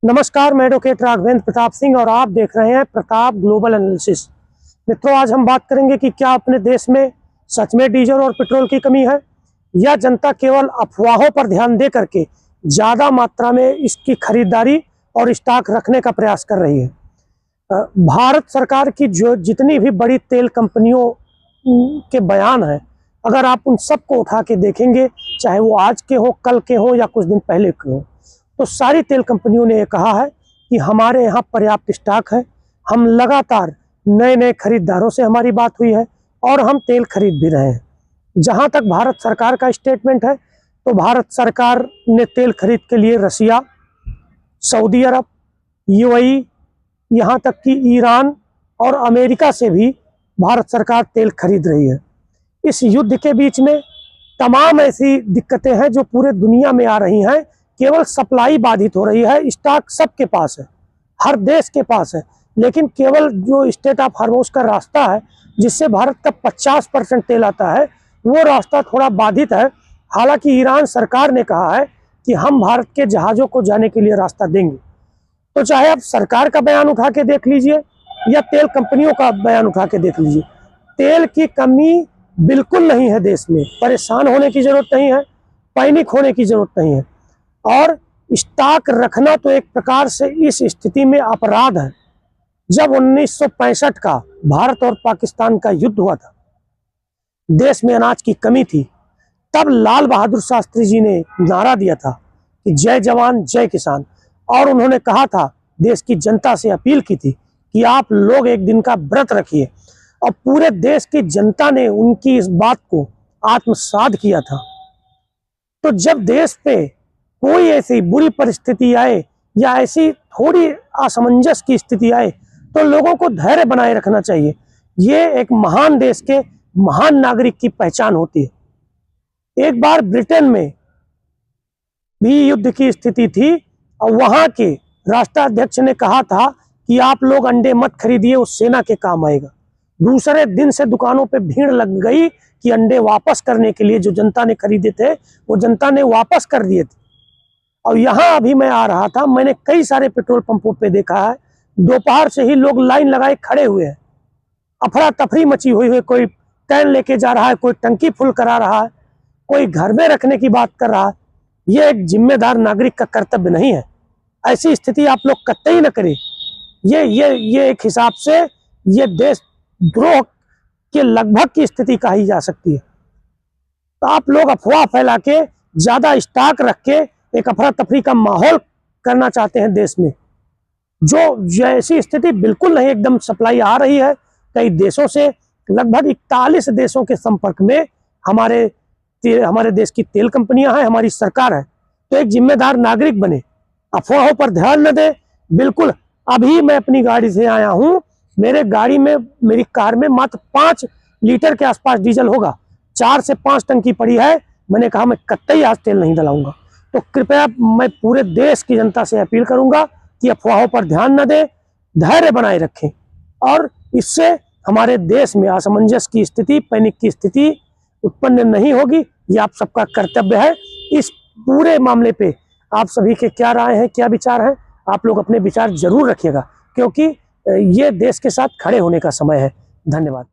नमस्कार, मैं एडवोकेट राघवेंद्र प्रताप सिंह और आप देख रहे हैं प्रताप ग्लोबल एनालिसिस। मित्रों, आज हम बात करेंगे कि क्या अपने देश में सच में डीजल और पेट्रोल की कमी है या जनता केवल अफवाहों पर ध्यान दे करके ज़्यादा मात्रा में इसकी खरीदारी और स्टॉक रखने का प्रयास कर रही है। भारत सरकार की जो जितनी भी बड़ी तेल कंपनियों के बयान हैं, अगर आप उन सबको उठा के देखेंगे, चाहे वो आज के हो, कल के हो या कुछ दिन पहले के हो, तो सारी तेल कंपनियों ने ये कहा है कि हमारे यहाँ पर्याप्त स्टॉक है। हम लगातार नए नए खरीदारों से हमारी बात हुई है और हम तेल खरीद भी रहे हैं। जहाँ तक भारत सरकार का स्टेटमेंट है, तो भारत सरकार ने तेल खरीद के लिए रसिया, सऊदी अरब, यूएई, यहाँ तक कि ईरान और अमेरिका से भी भारत सरकार तेल खरीद रही है। इस युद्ध के बीच में तमाम ऐसी दिक्कतें हैं जो पूरे दुनिया में आ रही हैं। केवल सप्लाई बाधित हो रही है, स्टॉक सबके पास है, हर देश के पास है, लेकिन केवल जो स्टेट ऑफ हार्मोज का रास्ता है जिससे भारत का 50% तेल आता है, वो रास्ता थोड़ा बाधित है। हालांकि ईरान सरकार ने कहा है कि हम भारत के जहाज़ों को जाने के लिए रास्ता देंगे। तो चाहे आप सरकार का बयान उठा के देख लीजिए या तेल कंपनियों का बयान उठा के देख लीजिए, तेल की कमी बिल्कुल नहीं है देश में। परेशान होने की ज़रूरत नहीं है, पैनिक होने की ज़रूरत नहीं है। और स्टॉक रखना तो एक प्रकार से इस स्थिति में अपराध है। जब 1965 का भारत और पाकिस्तान का युद्ध हुआ था, देश में अनाज की कमी थी, तब लाल बहादुर शास्त्री जी ने नारा दिया था कि जय जवान जय किसान। और उन्होंने कहा था, देश की जनता से अपील की थी कि आप लोग एक दिन का व्रत रखिए, और पूरे देश की जनता ने उनकी इस बात को आत्मसात किया था। तो जब देश पे कोई ऐसी बुरी परिस्थिति आए या ऐसी थोड़ी असमंजस की स्थिति आए, तो लोगों को धैर्य बनाए रखना चाहिए। ये एक महान देश के महान नागरिक की पहचान होती है। एक बार ब्रिटेन में भी युद्ध की स्थिति थी और वहां के राष्ट्राध्यक्ष ने कहा था कि आप लोग अंडे मत खरीदिए, उस सेना के काम आएगा। दूसरे दिन से दुकानों पे भीड़ लग गई कि अंडे वापस करने के लिए जो जनता ने खरीदे थे वो जनता ने वापस कर दिए थे। और यहाँ अभी मैं आ रहा था, मैंने कई सारे पेट्रोल पंपों पे देखा है, दोपहर से ही लोग लाइन लगाए खड़े हुए हैं, अफरा तफरी मची हुई है। कोई कैन लेके जा रहा है, कोई टंकी फुल करा रहा है, कोई घर में रखने की बात कर रहा है। ये एक जिम्मेदार नागरिक का कर्तव्य नहीं है। ऐसी स्थिति आप लोग कतई न करें। ये एक हिसाब से ये देशद्रोह के लगभग की स्थिति कही जा सकती है। तो आप लोग अफवाह फैला के ज्यादा स्टॉक रख के एक अफरा तफरी का माहौल करना चाहते हैं देश में, जो जैसी स्थिति बिल्कुल नहीं। एकदम सप्लाई आ रही है कई देशों से, लगभग 41 देशों के संपर्क में हमारे देश की तेल कंपनियां हैं, हमारी सरकार है। तो एक जिम्मेदार नागरिक बने, अफवाहों पर ध्यान न दे। बिल्कुल, अभी मैं अपनी गाड़ी से आया हूँ, मेरी कार में मात्र 5 लीटर के आसपास डीजल होगा, 4 से 5 टंकी पड़ी है। मैंने कहा मैं कतई आज तेल नहीं डलाऊंगा। तो कृपया मैं पूरे देश की जनता से अपील करूंगा कि अफवाहों पर ध्यान न दें, धैर्य बनाए रखें, और इससे हमारे देश में असमंजस की स्थिति, पैनिक की स्थिति उत्पन्न नहीं होगी। ये आप सबका कर्तव्य है। इस पूरे मामले पे आप सभी के क्या राय है, क्या विचार है, आप लोग अपने विचार जरूर रखिएगा, क्योंकि ये देश के साथ खड़े होने का समय है। धन्यवाद।